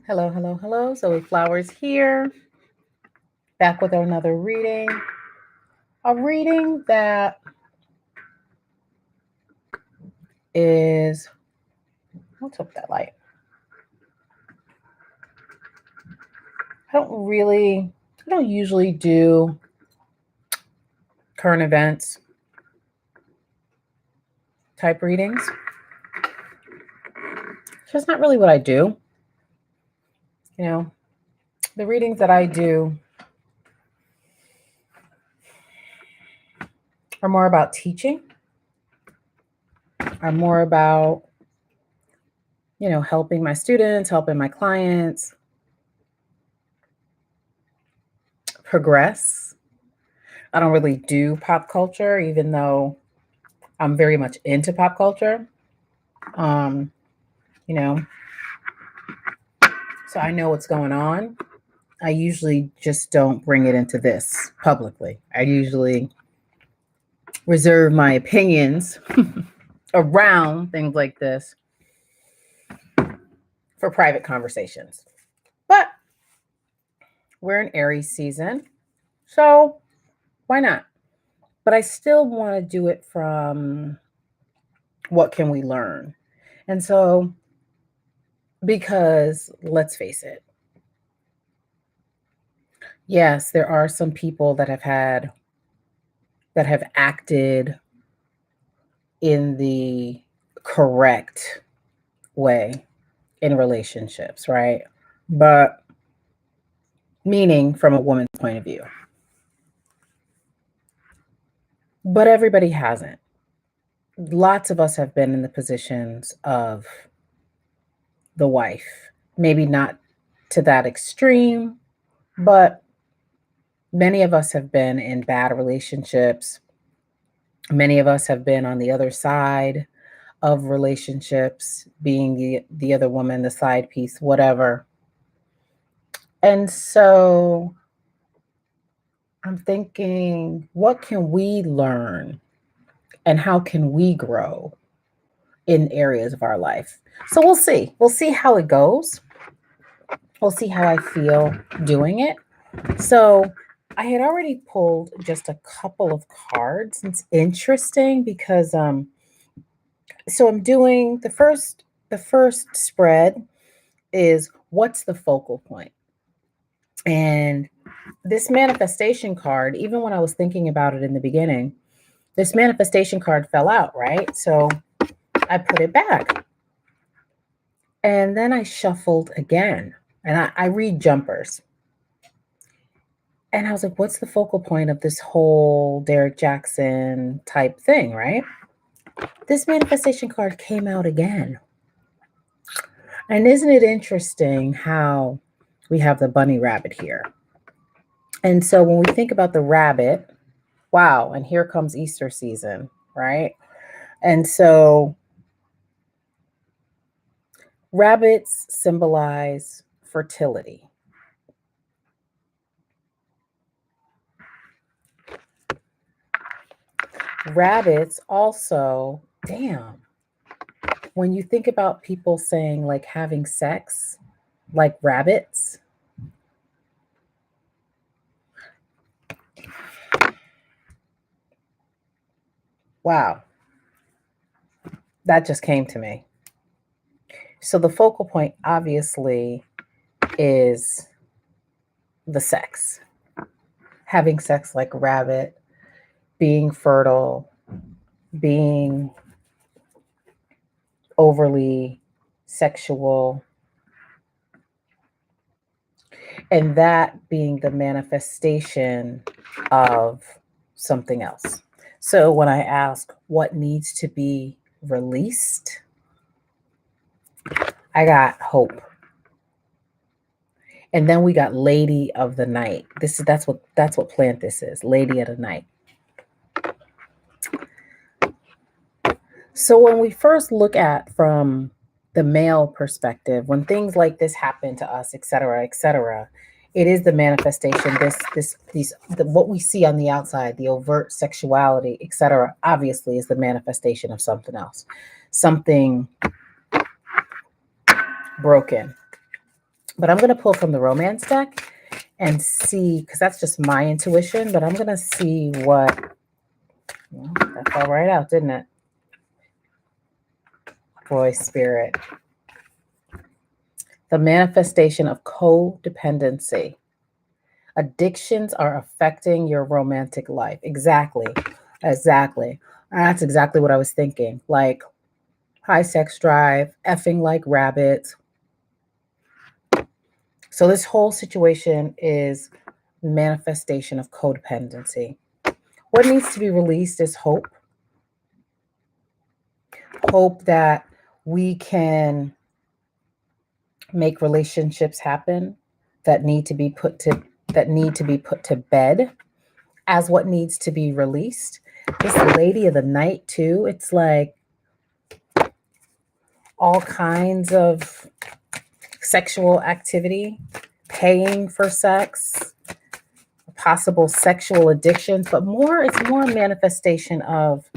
Hello, hello, hello. Zoe Flowers here, back with another reading. A reading that is, what's up with that light? I don't usually do current events type readings. It's just not really what I do. You know, the readings that I do are more about teaching, are more about, helping my students, helping my clients progress. I don't really do pop culture, even though I'm very much into pop culture. Um, you know, so I know what's going on. I usually just don't bring it into this publicly. I usually reserve my opinions around things like this for private conversations. But we're in Aries season, so why not? But I still want to do it from what can we learn? And so, because let's face it, yes, there are some people that have acted in the correct way in relationships, right? But meaning from a woman's point of view. But everybody hasn't. Lots of us have been in the positions of the wife. Maybe not to that extreme, but many of us have been in bad relationships. Many of us have been on the other side of relationships, being the other woman, the side piece, whatever. And so I'm thinking, what can we learn and how can we grow in areas of our life? So we'll see. We'll see how it goes. We'll see how I feel doing it. So I had already pulled just a couple of cards. It's interesting because so I'm doing the first spread is what's the focal point? And this manifestation card, even when I was thinking about it in the beginning, this manifestation card fell out, right? So I put it back. And then I shuffled again. And I read jumpers. And I was like, what's the focal point of this whole Derrick Jaxn type thing, right? This manifestation card came out again. And isn't it interesting how we have the bunny rabbit here? And so when we think about the rabbit, wow, and here comes Easter season, right? And so rabbits symbolize fertility. Rabbits also, damn, when you think about people saying like having sex like rabbits, wow, that just came to me. So the focal point obviously is the sex, having sex like a rabbit, being fertile, being overly sexual, and that being the manifestation of something else. So when I ask what needs to be released, I got hope. And then we got Lady of the Night. That's what plant this is, Lady of the Night. So when we first look at from the male perspective, when things like this happen to us, et cetera, it is the manifestation. What we see on the outside, the overt sexuality, et cetera, obviously is the manifestation of something else, something broken. But I'm going to pull from the romance deck and see, because that's just my intuition, but I'm going to see what, well, that fell right out, didn't it? Boy, spirit. The manifestation of codependency. Addictions are affecting your romantic life. Exactly. Exactly. That's exactly what I was thinking. Like high sex drive, effing like rabbits. So this whole situation is manifestation of codependency. What needs to be released is hope. Hope that we can make relationships happen that need to be put to bed as what needs to be released. This lady of the night too, it's like all kinds of sexual activity, paying for sex, possible sexual addictions, but it's more a manifestation of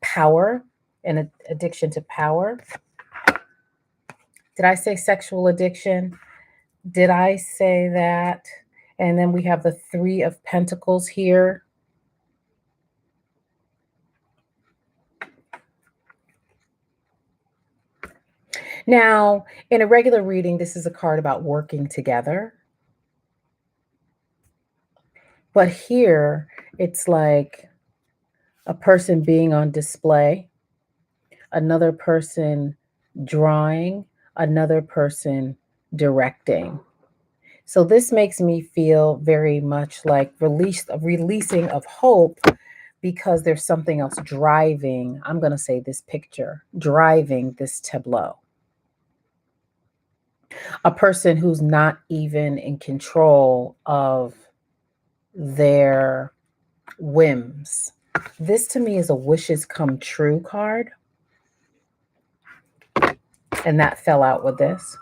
power and addiction to power. Did I say sexual addiction? Did I say that? And then we have the Three of Pentacles here. Now, in a regular reading, this is a card about working together. But here, it's like a person being on display, another person drawing, another person directing. So this makes me feel very much like releasing of hope, because there's something else driving, I'm going to say this picture, driving this tableau. A person who's not even in control of their whims. This to me is a wishes come true card. And that fell out with this.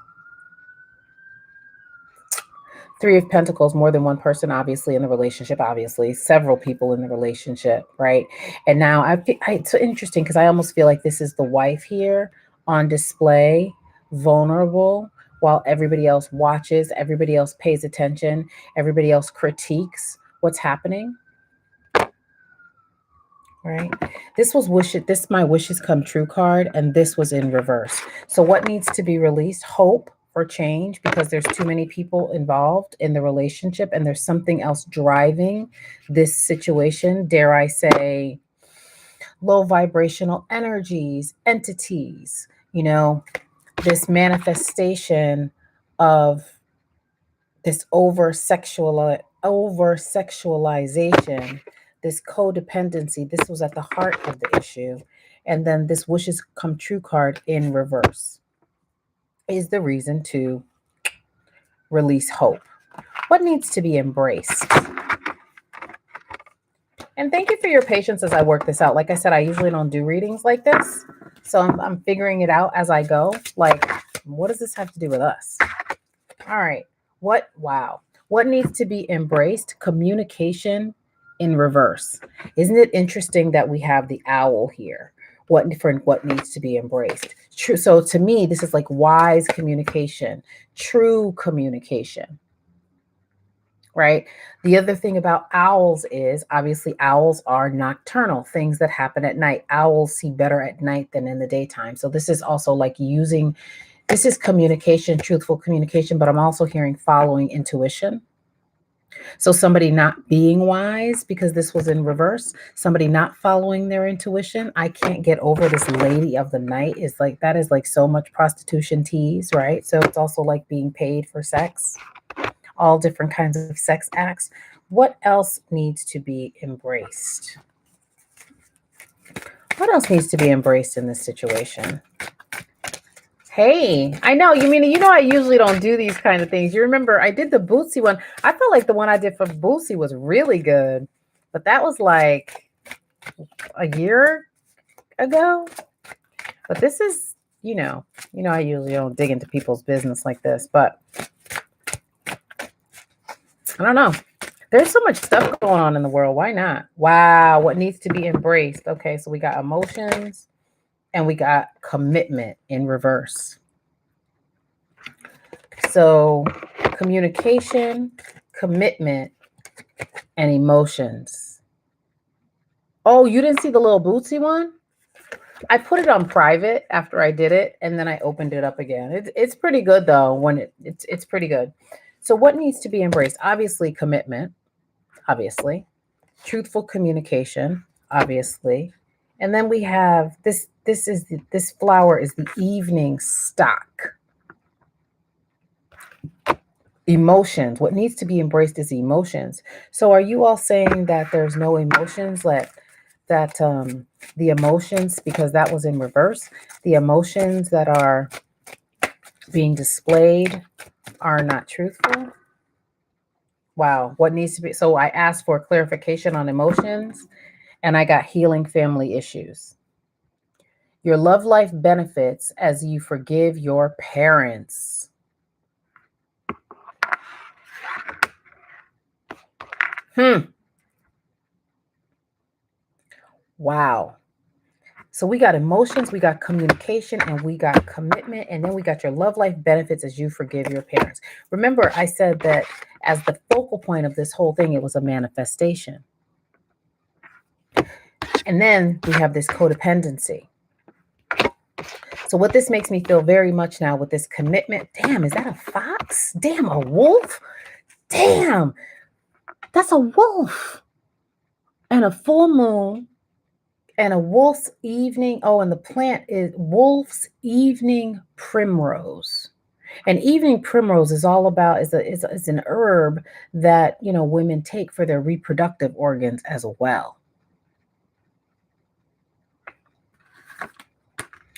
Three of Pentacles, more than one person, obviously, in the relationship, obviously, several people in the relationship, right? And now it's so interesting because I almost feel like this is the wife here on display, vulnerable, while everybody else watches, everybody else pays attention, everybody else critiques what's happening. Right? This my wishes come true card, and this was in reverse. So what needs to be released? Hope for change, because there's too many people involved in the relationship and there's something else driving this situation. Dare I say, low vibrational energies, entities, this manifestation of this over sexualization, this codependency. This was at the heart of the issue. And then this wishes come true card in reverse is the reason to release hope. What needs to be embraced? And thank you for your patience as I work this out. Like I said, I usually don't do readings like this. So I'm figuring it out as I go. Like, what does this have to do with us? All right. Wow. What needs to be embraced? Communication in reverse. Isn't it interesting that we have the owl here? What needs to be embraced? True. So to me, this is like wise communication, true communication. Right. The other thing about owls is obviously owls are nocturnal, things that happen at night. Owls see better at night than in the daytime. So this is also like this is communication, truthful communication, but I'm also hearing following intuition. So somebody not being wise, because this was in reverse, somebody not following their intuition. I can't get over this lady of the night is like, that is like so much prostitution tease, right? So it's also like being paid for sex, all different kinds of sex acts. What else needs to be embraced? What else needs to be embraced in this situation? Hey, I know. I usually don't do these kind of things. You remember I did the Bootsy one. I felt like the one I did for Bootsy was really good, but that was like a year ago. But this is, I usually don't dig into people's business like this, but I don't know. There's so much stuff going on in the world. Why not? Wow. What needs to be embraced? Okay. So we got emotions and we got commitment in reverse. So communication, commitment, and emotions. Oh, you didn't see the little bootsy one? I put it on private after I did it, and then I opened it up again. It's pretty good though. When it's pretty good. So what needs to be embraced? Obviously, commitment. Obviously, truthful communication. Obviously, and then we have this. This flower is the evening stock. Emotions. What needs to be embraced is emotions. So, are you all saying that there's no emotions? That the emotions, because that was in reverse, the emotions that are being displayed are not truthful. Wow, what needs to be? So I asked for clarification on emotions and I got healing family issues. Your love life benefits as you forgive your parents. Wow. So we got emotions, we got communication, and we got commitment, and then we got your love life benefits as you forgive your parents. Remember, I said that as the focal point of this whole thing, it was a manifestation. And then we have this codependency. So what this makes me feel very much now with this commitment, damn, is that a fox? Damn, a wolf? Damn, that's a wolf. And a full moon and a wolf's evening. Oh, and the plant is wolf's evening primrose. And evening primrose is all about is an herb that women take for their reproductive organs as well.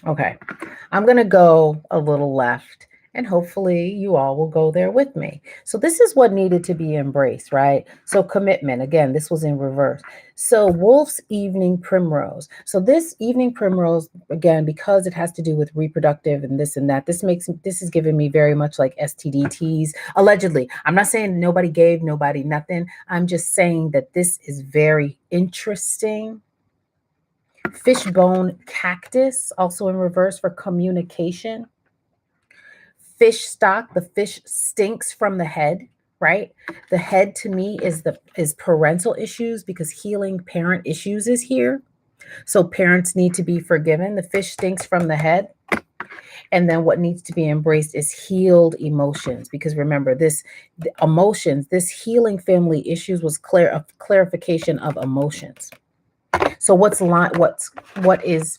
Okay, I'm going to go a little left and hopefully you all will go there with me. So this is what needed to be embraced, right? So commitment, again, this was in reverse. So wolf's evening primrose. So this evening primrose, again, because it has to do with reproductive and this and that, this is giving me very much like STDs, allegedly. I'm not saying nobody gave nobody nothing. I'm just saying that this is very interesting. Fishbone cactus, also in reverse for communication. Fish stock, the fish stinks from the head, right? The head to me is parental issues because healing parent issues is here. So parents need to be forgiven. The fish stinks from the head. And then what needs to be embraced is healed emotions. Because remember, emotions, this healing family issues was a clarification of emotions. So what is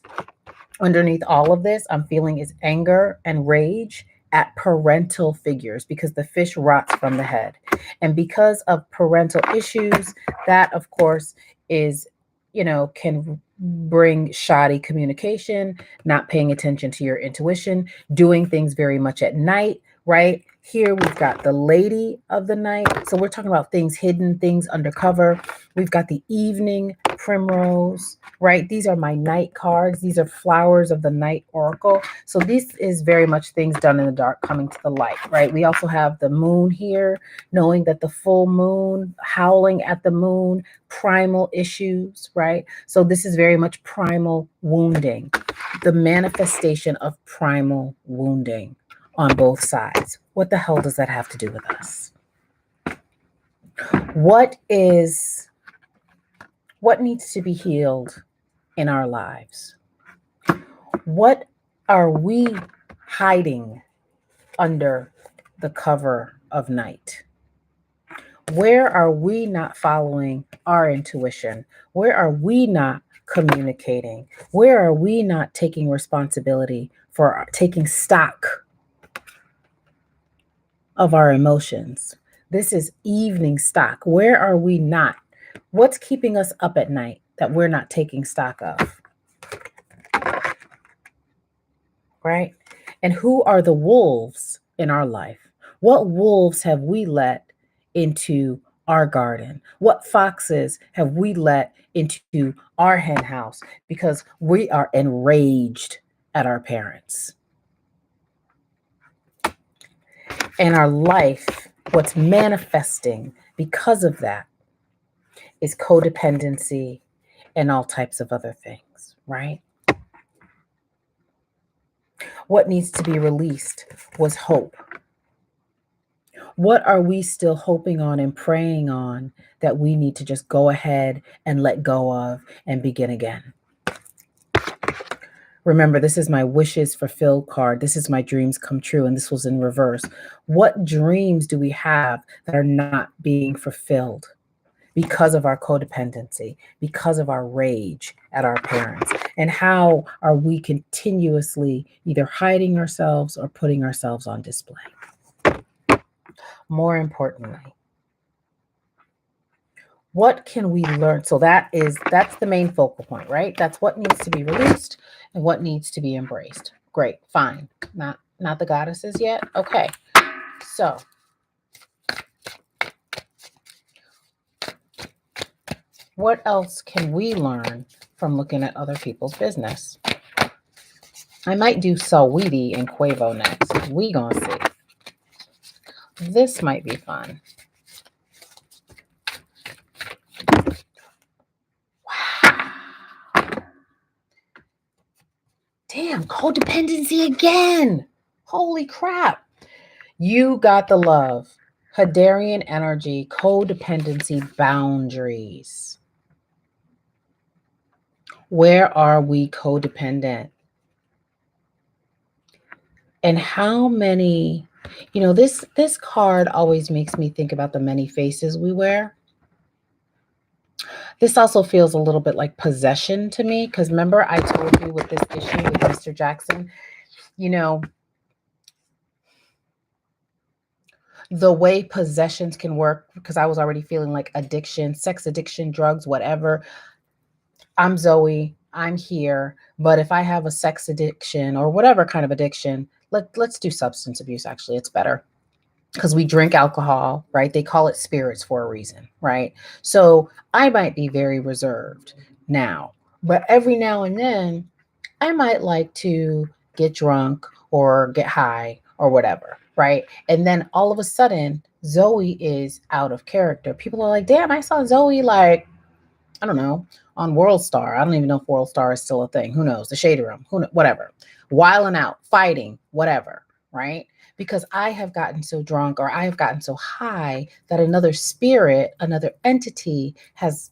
underneath all of this, I'm feeling is anger and rage at parental figures because the fish rots from the head. And because of parental issues, that of course is, can bring shoddy communication, not paying attention to your intuition, doing things very much at night, right? Here we've got the lady of the night. So we're talking about things hidden, things undercover. We've got the evening primrose, right? These are my night cards. These are flowers of the night oracle. So this is very much things done in the dark coming to the light, right? We also have the moon here, knowing that the full moon, howling at the moon, primal issues, right? So this is very much primal wounding, the manifestation of primal wounding on both sides. What the hell does that have to do with us? What needs to be healed in our lives? What are we hiding under the cover of night? Where are we not following our intuition? Where are we not communicating? Where are we not taking responsibility for taking stock of our emotions? This is evening stock. Where are we not? What's keeping us up at night that we're not taking stock of? Right? And who are the wolves in our life? What wolves have we let into our garden? What foxes have we let into our hen house because we are enraged at our parents? And our life, what's manifesting because of that is codependency and all types of other things, right? What needs to be released was hope. What are we still hoping on and praying on that we need to just go ahead and let go of and begin again? Remember, this is my wishes fulfilled card. This is my dreams come true. And this was in reverse. What dreams do we have that are not being fulfilled because of our codependency, because of our rage at our parents? And how are we continuously either hiding ourselves or putting ourselves on display? More importantly, what can we learn? So that's the main focal point, right? That's what needs to be released and what needs to be embraced. Great, fine. Not the goddesses yet. Okay. So what else can we learn from looking at other people's business? I might do Saweetie and Quavo next. We gonna see. This might be fun. Damn, codependency again. Holy crap. You got the love. Hadarian energy, codependency, boundaries. Where are we codependent? And how many, this card always makes me think about the many faces we wear. This also feels a little bit like possession to me, because remember I told you with this issue with Mr. Jackson, the way possessions can work, because I was already feeling like addiction, sex addiction, drugs, whatever. I'm Zoe, I'm here, but if I have a sex addiction or whatever kind of addiction, let's do substance abuse. Actually, it's better because we drink alcohol, right? They call it spirits for a reason, right? So I might be very reserved now, but every now and then I might like to get drunk or get high or whatever, right? And then all of a sudden, Zoe is out of character. People are like, damn, I saw Zoe like, I don't know, on World Star. I don't even know if World Star is still a thing. Who knows? The Shade Room, whatever. Wiling out, fighting, whatever, right? Because I have gotten so drunk or I have gotten so high that another spirit, another entity has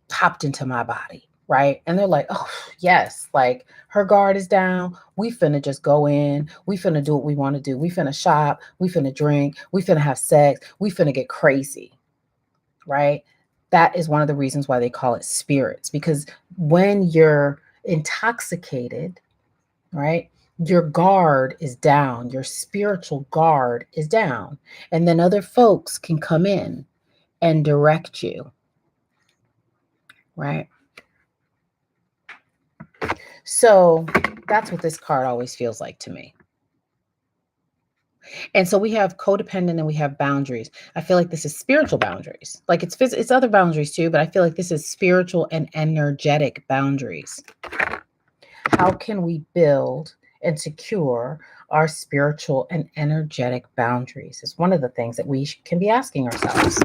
popped into my body, right? And they're like, oh, yes, like her guard is down. We finna just go in. We finna do what we want to do. We finna shop. We finna drink. We finna have sex. We finna get crazy, right? That is one of the reasons why they call it spirits, because when you're intoxicated, right, your guard is down, your spiritual guard is down, and then other folks can come in and direct you, right? So that's what this card always feels like to me. And so we have codependent and we have boundaries. I feel like this is spiritual boundaries. Like it's other boundaries too, but I feel like this is spiritual and energetic boundaries. How can we build and secure our spiritual and energetic boundaries? Is one of the things that we can be asking ourselves,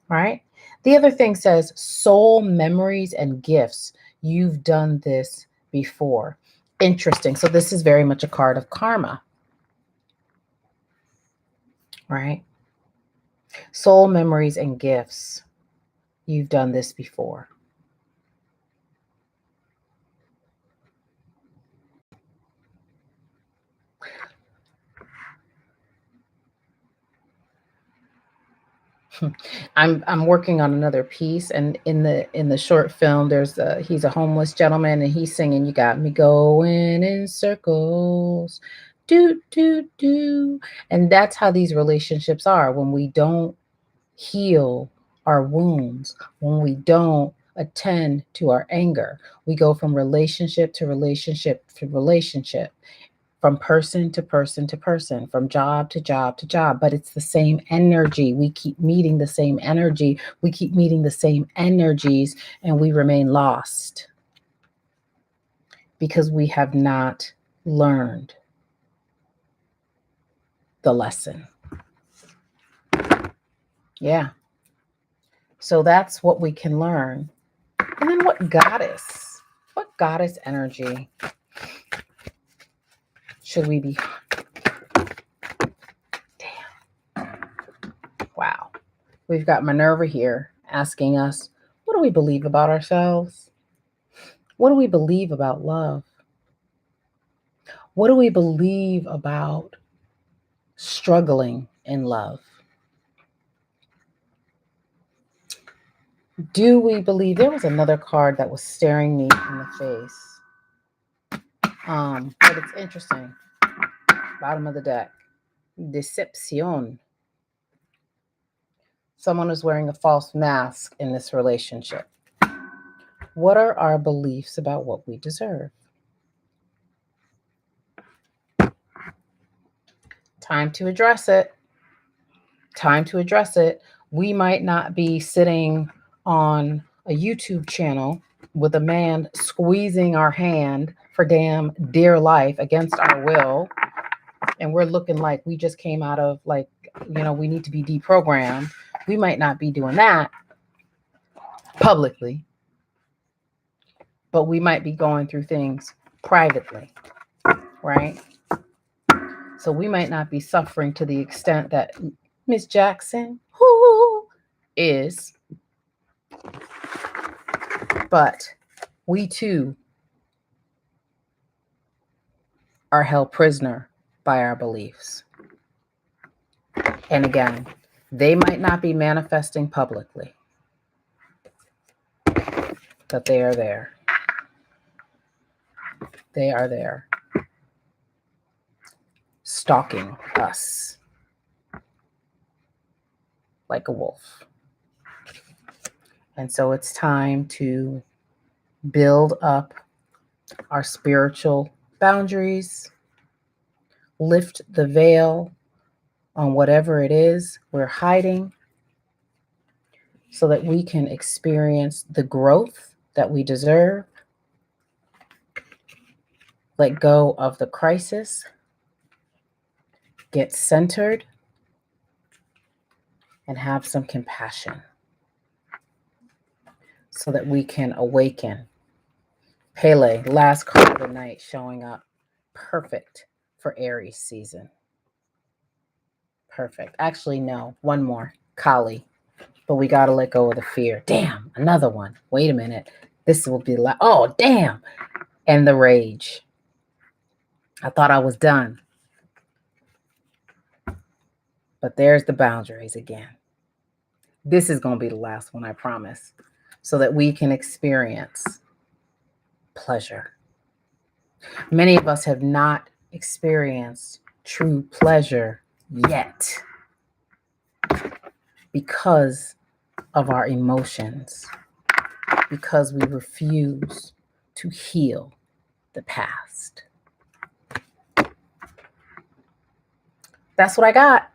right? The other thing says soul memories and gifts. You've done this before. Interesting. So this is very much a card of karma, right? Soul memories and gifts. You've done this before. I'm working on another piece, and in the short film, he's a homeless gentleman, and he's singing, "You got me going in circles, do do do," and that's how these relationships are when we don't heal our wounds, when we don't attend to our anger. We go from relationship to relationship to relationship, from person to person to person, from job to job to job, but it's the same energy. We keep meeting the same energy. We keep meeting the same energies, and we remain lost because we have not learned the lesson. Yeah. So that's what we can learn. And then what goddess energy should we be? Damn. We've got Minerva here asking us, what do we believe about ourselves? What do we believe about love? What do we believe about struggling in love? Do we believe, there was another card that was staring me in the face. But it's interesting. Bottom of the deck. Decepción. Someone is wearing a false mask in this relationship. What are our beliefs about what we deserve? Time to address it. Time to address it. We might not be sitting on a YouTube channel with a man squeezing our hand for damn dear life against our will. And we're looking like we just came out of, like, we need to be deprogrammed. We might not be doing that publicly, but we might be going through things privately, right? So we might not be suffering to the extent that Miss Jackson is, but we too are held prisoner by our beliefs. And again, they might not be manifesting publicly, but they are there. They are there, stalking us like a wolf. And so it's time to build up our spiritual boundaries, lift the veil on whatever it is we're hiding, so that we can experience the growth that we deserve. Let go of the crisis, get centered, and have some compassion so that we can awaken. Pele, last card of the night, showing up perfect for Aries season. Perfect. Actually, no, one more. Kali. But we got to let go of the fear. Damn, another one. Wait a minute. This will be like, oh, damn. And the rage. I thought I was done. But there's the boundaries again. This is going to be the last one, I promise, so that we can experience pleasure. Many of us have not experienced true pleasure yet because of our emotions, because we refuse to heal the past. That's what I got.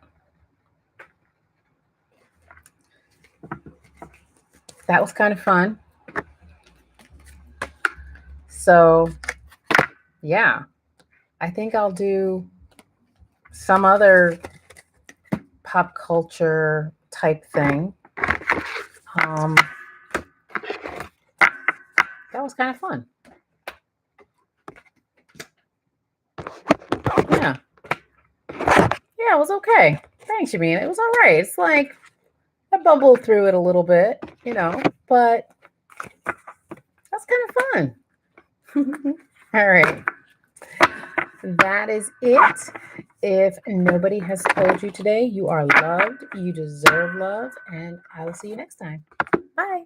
That was kind of fun. So, yeah, I think I'll do some other pop culture type thing. That was kind of fun. Yeah. Yeah, it was okay. Thanks, Yamina. It was all right. It's like I bubbled through it a little bit, but that's kind of fun. All right. That is it. If nobody has told you today, you are loved, you deserve love, and I will see you next time. Bye.